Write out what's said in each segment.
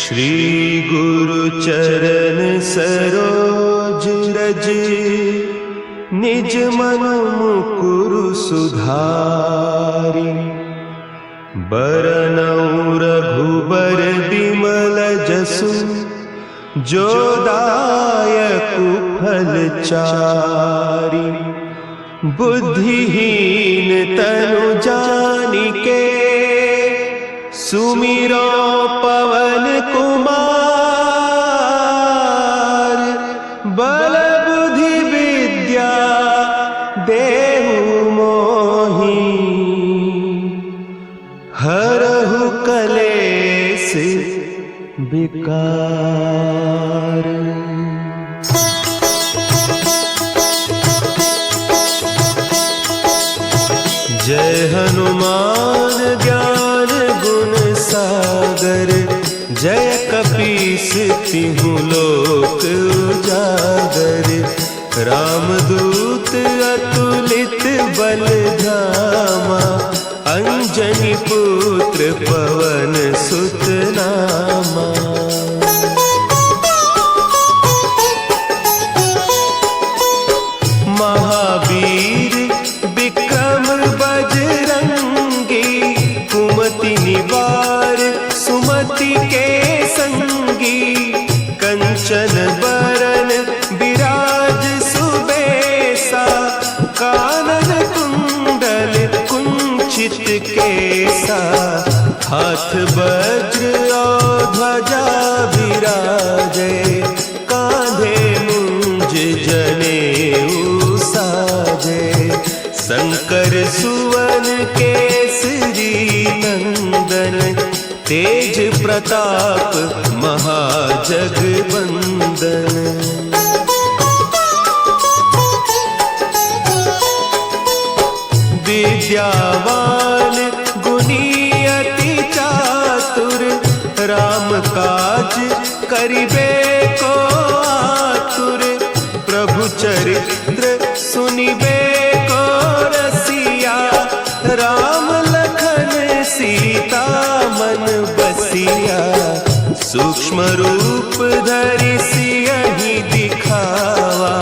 श्री गुरु चरण सरोज रज, निज मन मुकुरु सुधारि। बरनउँ रघुबर बिमल जसु, जो दायकु फल चारि। बुद्धिहीन तनु जानिके, सुमिरो पवन कुमार। बल बुद्धि विद्या देहु मोहि, हरहु कलेस विकार। जय हनुमान ज्ञान गुण सागर, जय कपीस तिहु लोक उजागर। रामदूत अतुलित बल धामा, अंजनी पुत्र पवन सुत नामा। महावीर विक्रम बजरंगी, कुमति निवार सुमति के संगी। कंचन बरन विराज सुबेसा, कानन कुंडल कुंचित केसा। हाथ वज्र और ध्वजा विराजे, कांधे मुंज जनेऊ साजे। शंकर सुवन केसरी नंदन, तेज प्रताप महाजगवंदन। विद्यावान गुणी अति चातुर, राम काज करिबे को आतुर। प्रभु चरित्र सुनिबे को रसिया, राम लखन सीता मन बसिया। सूक्ष्म रूप धरि सियहि दिखावा,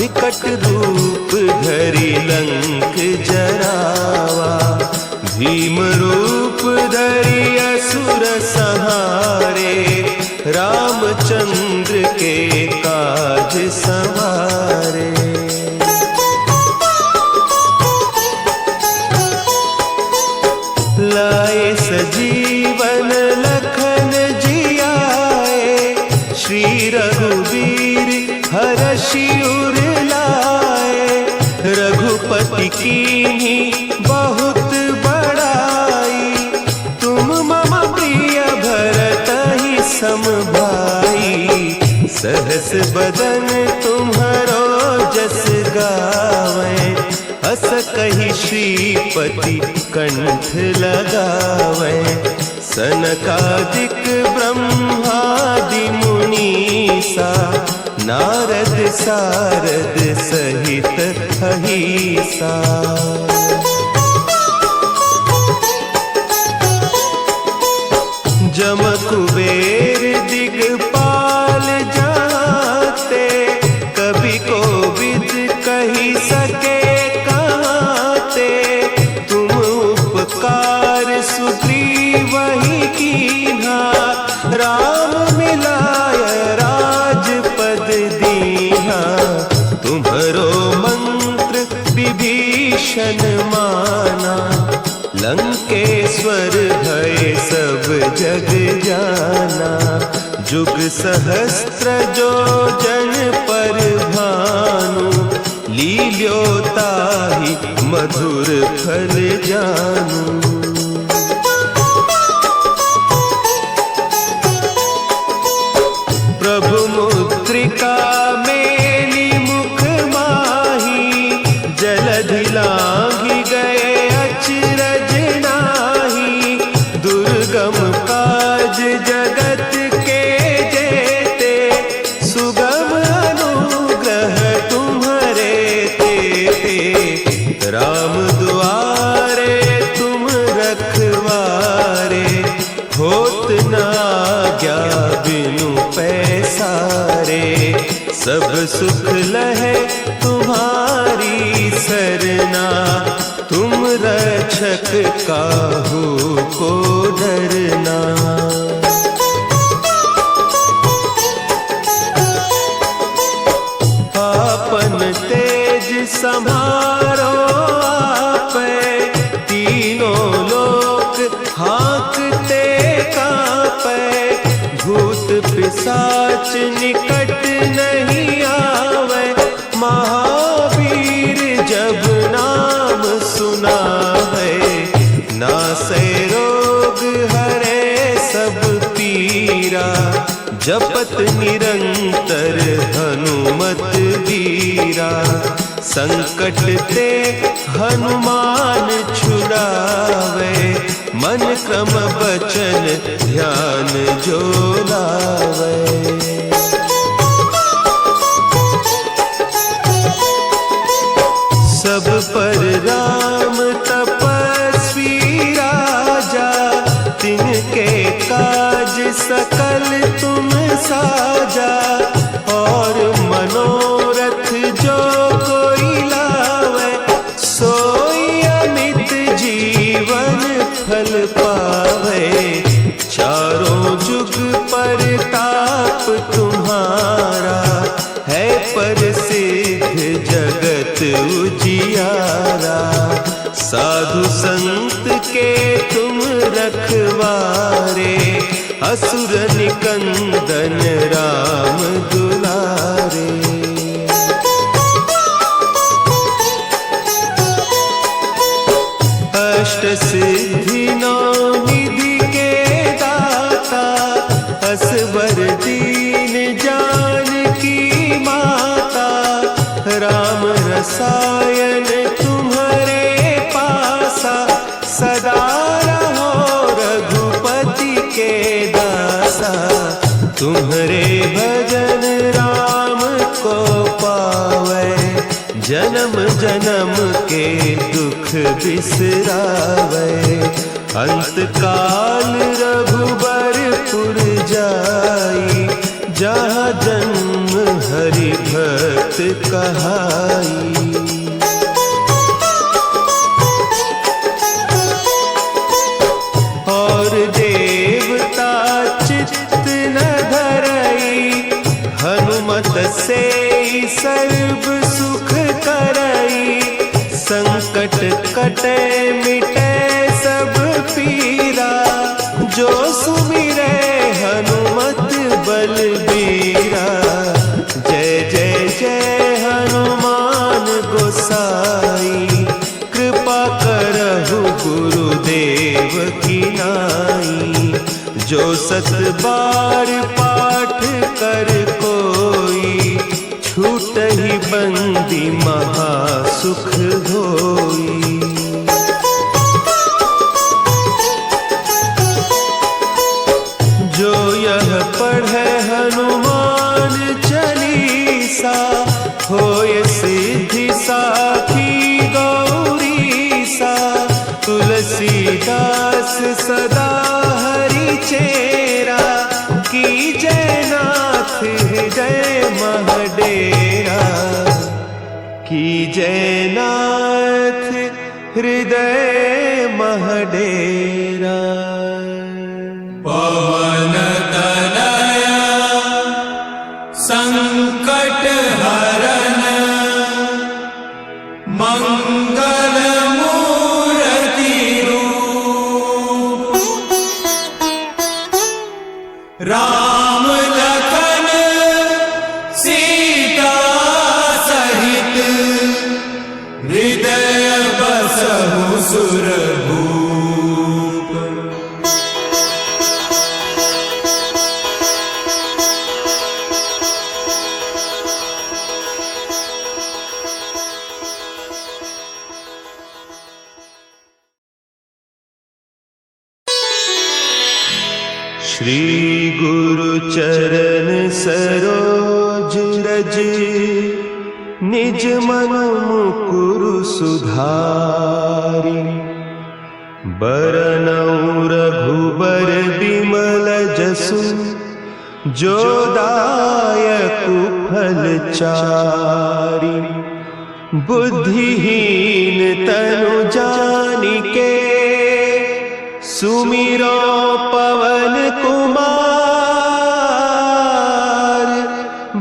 विकट रूप धरि लंक जरावा। भीम रूप धरि असुर संहारे, रामचंद्र के काज संवारे। लाए सजीवन लखन जियाए, श्री रघुवीर हरषि उर लाए। रघुपति कीन्ही बहुत बड़ाई, तुम मम प्रिय भरतहि सम भाई। सहस बदन तुम्हरो जस गावें, हस कहि श्रीपति कंठ लगावें। सनकादिक ब्रह्मादि मुनीसा, नारद सारद सहित अहीसा। जम कुबेर दिगपाल जाते, कवि कोविद कहि सके कहते। तुम उपकार सुग्रीवहि कीन्हा, राम मिलाय राजपद दीन्हा। तुम्हरो मंत्र विभीषण माना, लंकेश्वर भय सब जग जाना। जुग सहस्त्र जो जन पर भानु, लील्योताहि मधुर फल जानू। प्रभु मुद्रिका मेली मुख माही, जलधि लांघि गए अचरज नाही। दुर्गम काज जगत के जेते, सुगम अनुग्रह तुम्हरे तेते। राम दुआरे तुम रखवारे, होत न आज्ञा बिनु पैसारे, सब सुख लहे तुम्हारी सरना, तुम रक्षक काहू को डरना। आपन तेज संभारो आपे, तीनों लोक हाँकते कांपे, भूत पिशाच निकट नहीं आवे, महावीर जब नाम सुनावे, नासे रोग हरे सब पीरा, जपत निरंतर हनुमत वीरा, संकट ते हनुमान छुड़ावे, मन क्रम बचन ध्यान जो लावे। सब पर राम तपस्वी राजा, तिनके काज सकल तुम साजा, और मनोरथ जो कोई लावे, सोई अमित जीवन फल पावे, चारों जुग परताप तुम्हारा, है प्रसिद्ध जगत उजियारा, साधु संत के तुम रखवारे, असुर निकंदन राम दुलारे। अष्ट सिद्धि नौ निधि के दाता, असवर दीन जानकी माता, राम रसायन तुम्हारे पासा, सदा रहो रघुपति के दासा, तुम्हारे भजन राम को पावे, जन्म जन्म के दुख बिसरावे, अंत काल रघुबरपुर जाई, जहाँ जन्म हरि भक्त कहाई। और देवता चित्त न धरई, हनुमत से सर्व सुख करई, संकट कटे मिटे सब पीरा, जो सुमिरे हनुमत बलबीरा, जय जय जय हनुमान गोसाई, कृपा करहु गुरुदेव की नाई, जो सत बार पाठ कर कोई, छूटहि बंदी महासुख होई। जो यह पढ़े हनुमान चालीसा, होय सिद्धि साखी गौरीसा, तुलसीदास सदा हरि चेरा, की जयनाथ हृदय महडेरा, की जयनाथ हृदय महडेरा। पवन तनय संकट हरन, मंगल मूर्ति रूप, राम लखन सीता सहित, हृदय बसहु सुरभूप। श्री गुरु चरण सरोज रज, निज मन मुकुरु सुधारि, बरनउँ रघुबर बिमल जसु, जसु जो दायक फल चारि। बुद्धिहीन तनु जानिके सुमिरो पवन कुमार।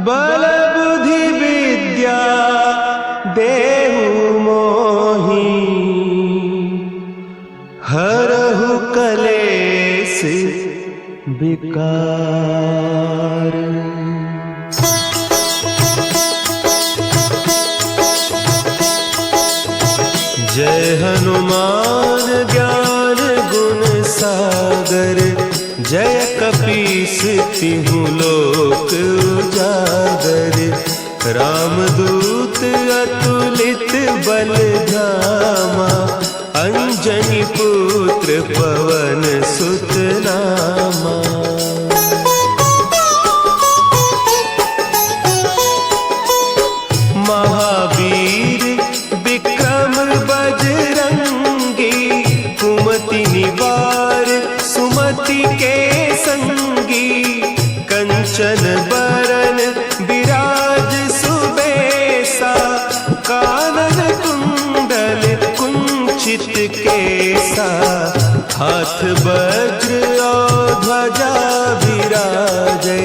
बल बुद्धि विद्या देहु मोहि हरहु कलेस विकार। जय हनुमान ज्ञान गुण सागर। जय कपीस तिहु लोक उजागर। रामदूत अतुलित बल धामा। अंजनी पुत्र पवन सुत नामा। महावीर विक्रम बजरंगी। कुमति निवार सुमति के संगी। कंचन बरन विराज सुबेसा। कानन कुंडल कुंचित केसा। हाथ वज्र और ध्वजा विराजे।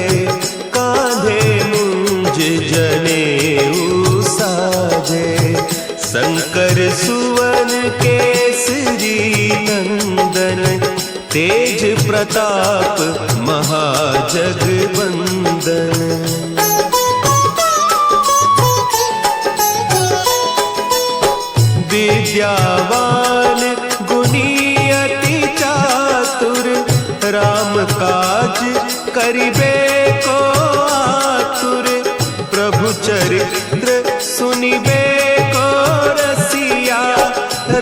कांधे मुंज जनेऊ साजे। शंकर सुवन केसरी नंदन। तेज प्रताप महाजगवंदन। विद्यावान गुणी अति चातुर। राम काज करिबे को आतुर। प्रभु चरित्र सुनिबे को रसिया।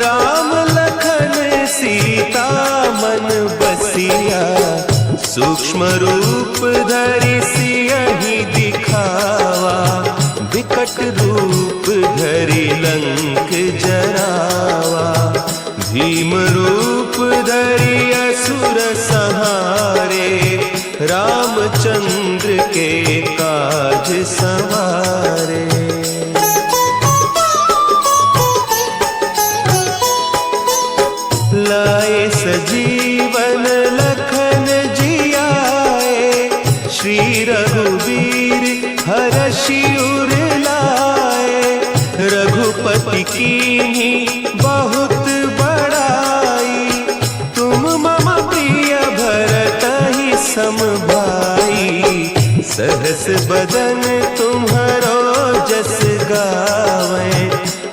राम लखन सीता मन बसिया। सूक्ष्म रूप धरि सियहि दिखावा। विकट रूप धरि लंक जरावा। भीम रूप धरि असुर संहारे। रामचंद्र के काज संवारे। लाए सजीवन लखन जियाए। श्री रघुवीर हरषि उर लाए। रघुपति कीन्ही बहुत बड़ाई। तुम मम प्रिय भरतहि सम भाई। सहस बदन तुम्हरो जस गावें।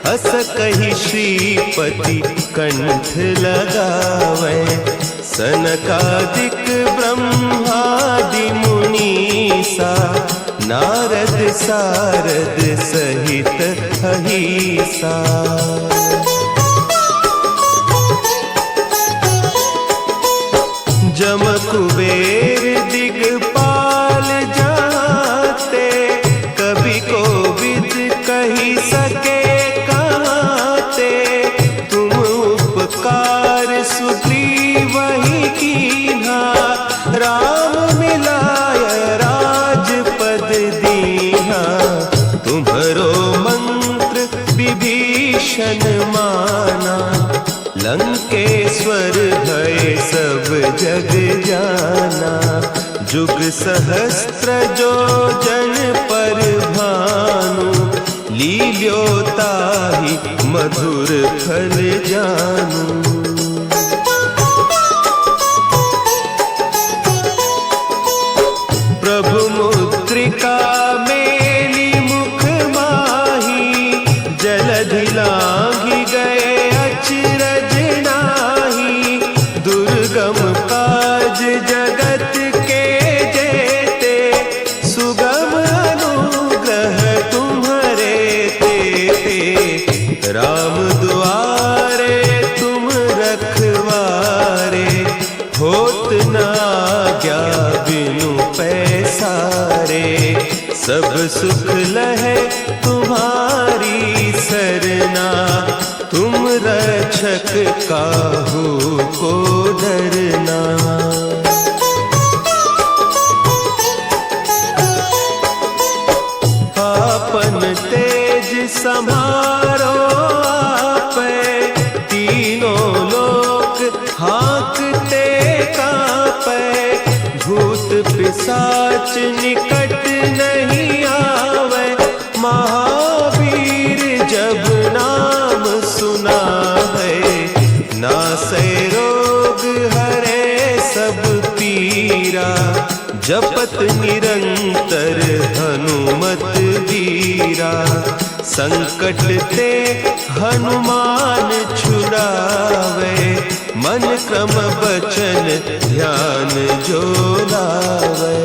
अस कहि श्रीपति कंठ लगावें। सनकादिक ब्रह्मादि मुनीसा। नारद सारद सहित अहीसा। जम कुबेर दिगपाल जाते। कवि कोविद कही सके कहते। तुम उपकार सुग्रीवहि कीन्हा। राम मिलाय राजपद दीन्हा। तुम्हरो मंत्र विभीषण माना। लंकेश्वर भय सब जग जाना। जुग सहस्त्र जो जन पर भानु। लील्योताहि मधुर फल जानू। प्रभु मुद्रिका मेली मुख माही। जलधि लांघि गए अचरज नाही। दुर्गम काज जगत के जेते। सुगम अनुग्रह तुम्हरे तेते। राम दुआरे तुम रखवारे। होत न आज्ञा बिनु पैसारे। सब सुख लहे तुम्हारी सरना। तुम रक्षक काहू को डरना। साच निकट नहीं आवे, महावीर जब नाम सुना है। नासै रोग हरे सब पीरा, जपत निरंतर हनुमत वीरा। संकट ते हनुमान छुड़ावे, मन क्रम बचन ध्यान जो लावे।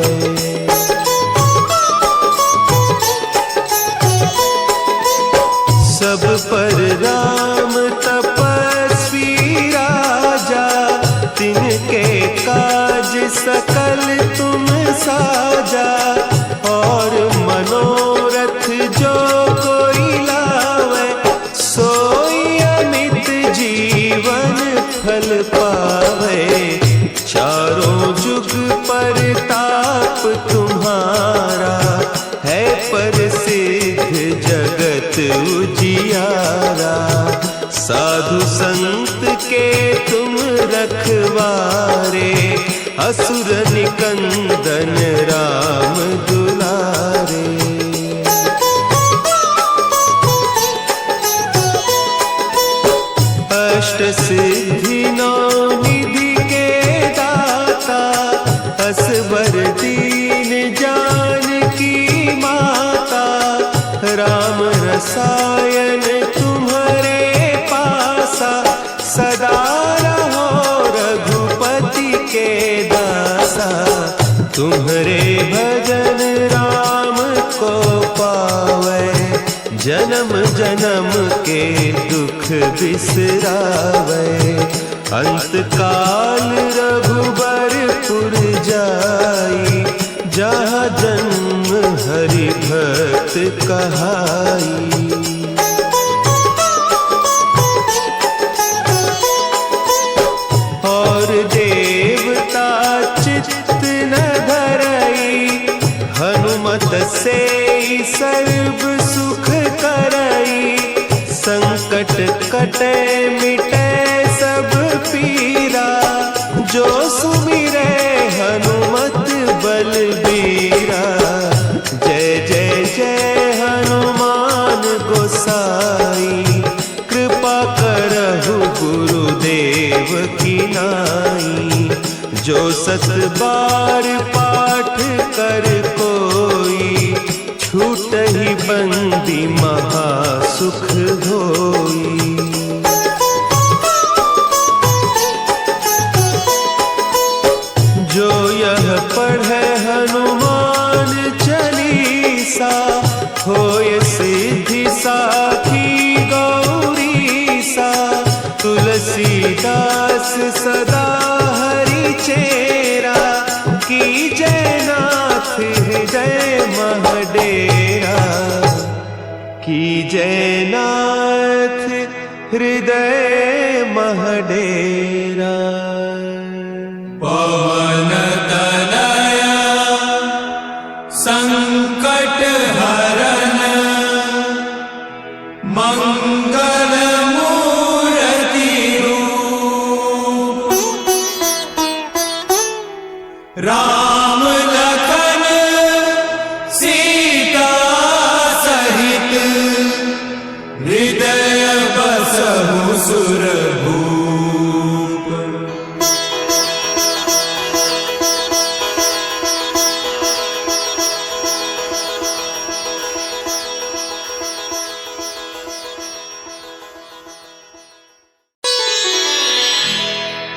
सब पर राम तपस्वी राजा, तिनके काज सकल तुम साजा। और मनोरथ जो कोई लावे, सोई अमित जीवन फल पावे। चारों जुग परताप तुम्हारा, है प्रसिद्ध जगत उजियारा। साधु संत के तुम रखवारे, असुर निकंदन राम दुलारे। अष्ट सिद्धि नौ निधि के दाता, असवर दीन जानकी माता। राम रसायन तुम्हारे पासा, सदा रहो रघुपति के दासा। तुम्हारे भजन राम को पावे, जन्म जन्म के दुख बिसरावे। अंत काल रघुबरपुर जाई, जहाँ जन्म हरि भक्त कहाई। और देवता चित्त न धरई, हनुमत से सर्व सुख करई। संकट कटे मिटे सब पीरा, जो सुमिरे हनुमत बलबीरा। जय जय जय हनुमान गोसाई, कृपा करहु गुरुदेव की नाई। जो सत बार पाठ कर कोई, छूटहि बंदी महासुख होई। जो यह पढ़े हनुमान चालीसा, होय सिद्धि साखी गौरीसा। तुलसीदास सदा हरि चेरा, की जयनाथ हृदय महडेरा। की जयनाथ हृदय महडेरा। पवन तनया संकट हरन, मंगल मूर्ति रूप। राम लखन सीता सहित, हृदय बसहु सुरभूप।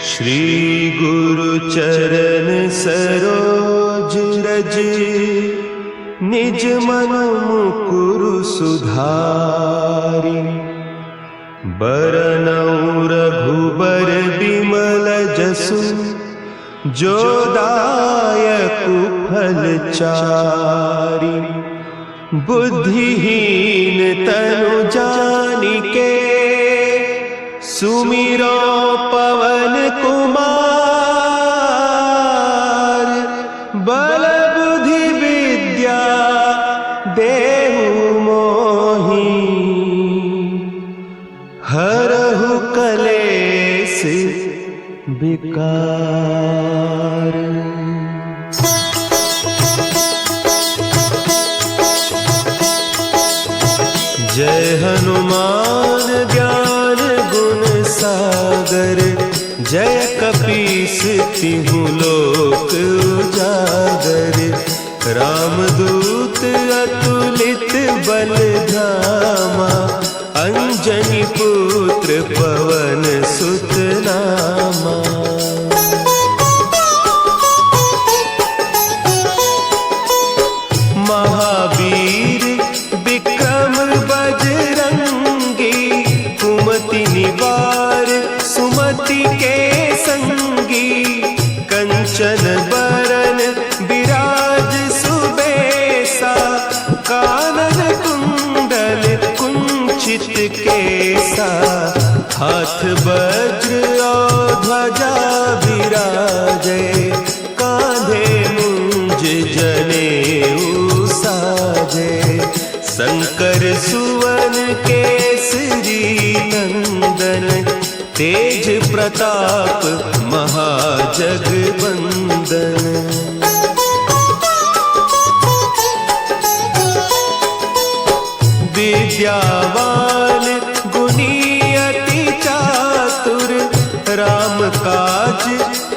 श्री गुरु चरण सरोज रज, निज मन मुकुरु सुधारि। बरनउँ रघुबर बिमल जसु, जो दायकु फल चारि। बुद्धिहीन तनु जानिके, सुमिरो पवन कुमार। बल बुद्धि विद्या देहु मोहि, हरहु कलेस विकार। जिहु लोक उजागर, रामदूत अतुलित बल धामा, अंजनी पुत्र पवन सुत नामा। महावीर विक्रम बजरंगी, कुमति निवार सुमति के संगी, कंचन बरन विराज सुबेसा, कानन कुंडल कुंचित केसा, हाथ वज्र और ध्वजा विराजे, कांधे मुंज जनेऊ साजे, शंकर सुवन केसरी नंदन, तेज प्रताप महाजगबंदन। विद्यावान गुणी अति चातुर, राम काज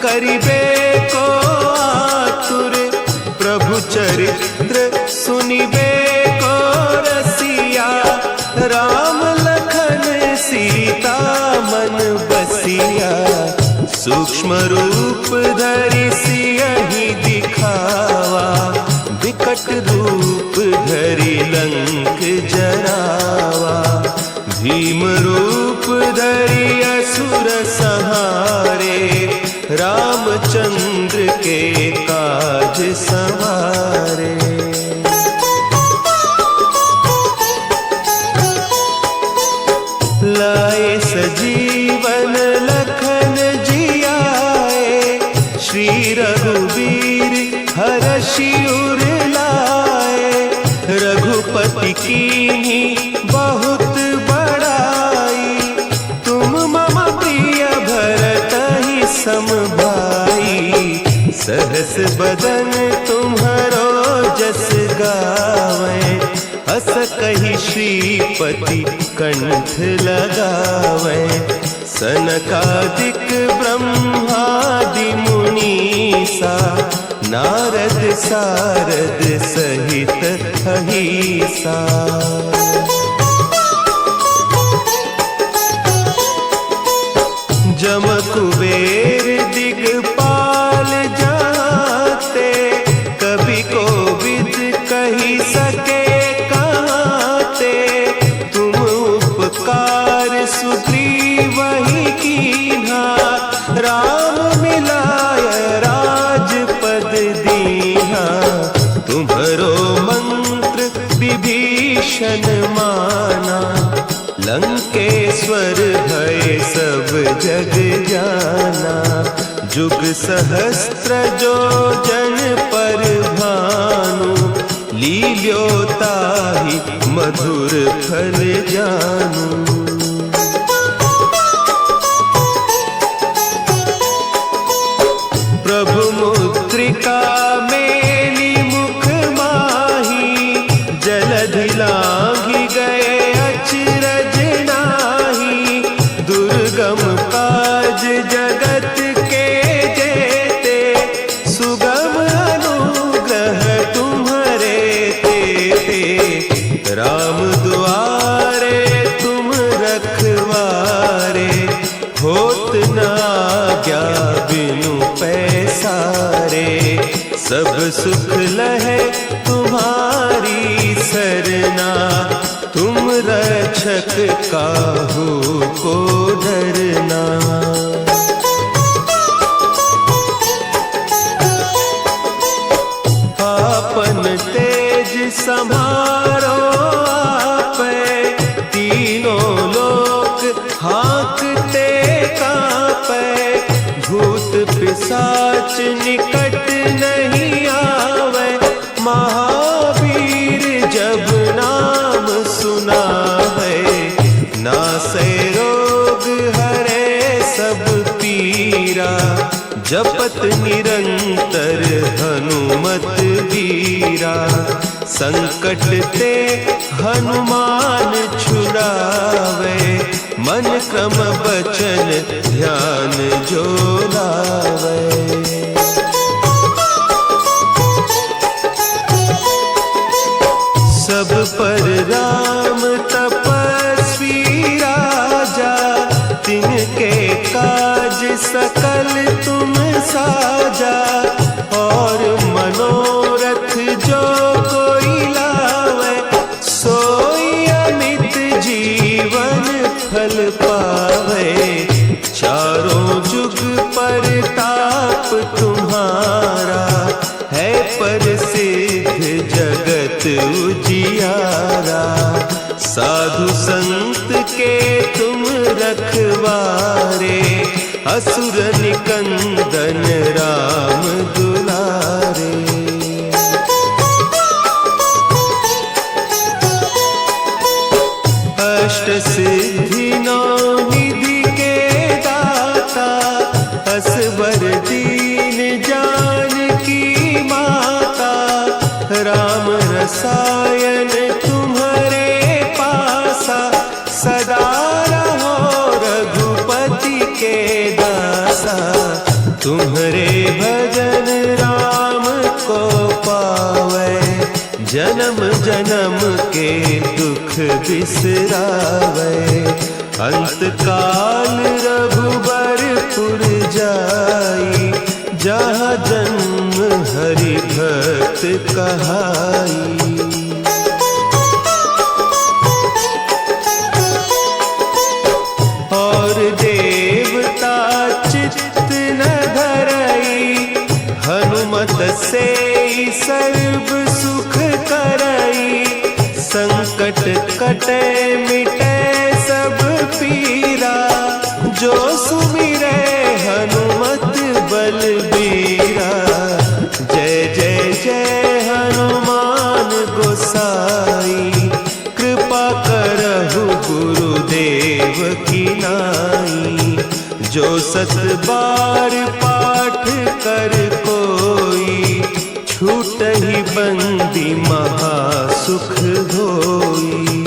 करिबे को आतुर, प्रभु चरित्र सुनिबे को रसिया, राम लखन सीता मन बसिया, सूक्ष्म रूप धरि सियहि दिखावा, विकट रूप धरि लंक जरावा, भीम रूप धरि असुर संहारे, रामचंद्र के काज संवारे। लाए सजीवन लखन जियाए, श्री रघुवीर हरषि उर लाए, रघुपति कीन्ही बहुत बड़ाई, तुम मम प्रिय भरतहि सम भाई, सहस बदन तुम्हरो जस गावें, अस कहि श्रीपति कंठ लगावें, सनकादिक ब्रह्मादि मुनीसा, नारद सारद सहित अहीसा। जम कुबेर दिगपाल जाते, कवि कोविद कही सके कहते, तुम उपकार सुग्रीवहि कीन्हा, राम मिलाय राजपद दीन्हा, तुम्हरो मंत्र विभीषण माना, लंकेश्वर भय सब जग जाना, जुग सहस्त्र जो जन पर भानु, लील्योताहि मधुर फल जानू। प्रभु मुद्रिका मेली मुख माही, जलधि लांघि गए अचरज नाही, दुर्गम काज जगत के जेते, सुगम अनुग्रह तुम्हरे तेते, राम दुआरे तुम रखवारे, होत न आज्ञा बिनु पैसारे, सब सुख लहे तुम्हारी सरना, तुम रक्षक काहू को डरना। आपन तेज समारो आपे, तीनों लोक हाँकते कांपे, भूत पिशाच निकट नहीं आवे, महावीर जब नाम सुना है, नासे रोग हरे सब पीरा, जपत निरंतर हनुमत वीरा, संकट ते हनुमान छुड़ावे, मन क्रम बचन ध्यान जो लावे। सब पर राम तपस्वी राजा, तिनके काज सकल तुम साजा। और मनोरथ जो कोई लावे, सोई अमित जीवन फल पावे। चारों जुग परताप तुम्हारा, है प्रसिद्ध जगत उजियारा। साधु संत के तुम रखवारे, असुर निकंदन राम दुलारे। अष्ट सिद्धि नौ निधि के दाता, असवर दीन जानकी माता। राम रसायन तुम्हारे पासा, सदा रहो रघुपति के दासा। तुम्हारे भजन राम को पावे, जन्म जन्म के दुख बिसरावे। अंत काल रघुबरपुर जाई, जहाँ जन्म हरि भक्त कहाई। और देवता चित्त न धरई, हनुमत से सर्व सुख करई। संकट कटे मिटे सब पीरा, जो सुमिरे हनुमत बलबीरा। जय जय जय हनुमान गोसाई, कृपा करहु गुरुदेव की नाई। जो सत बार पाठ कर कोई, छूटहि बंदी महासुख होई।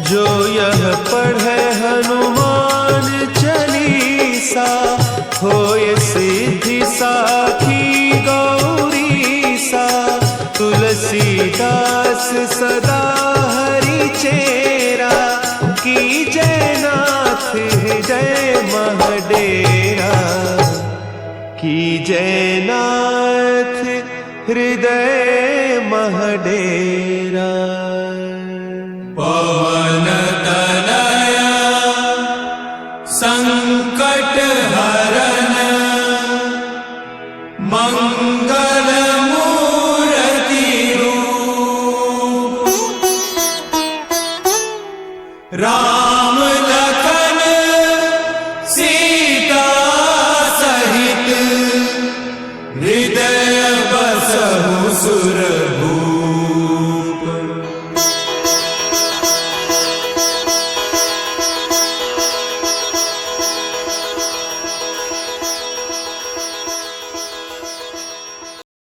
जो यह पढ़े हनुमान चालीसा, होय सिद्धि साखी गौरीसा। तुलसीदास सदा हरि चेरा, की जयनाथ हृदय महडेरा। की जयनाथ हृदय महडेरा। पवन तनया संकट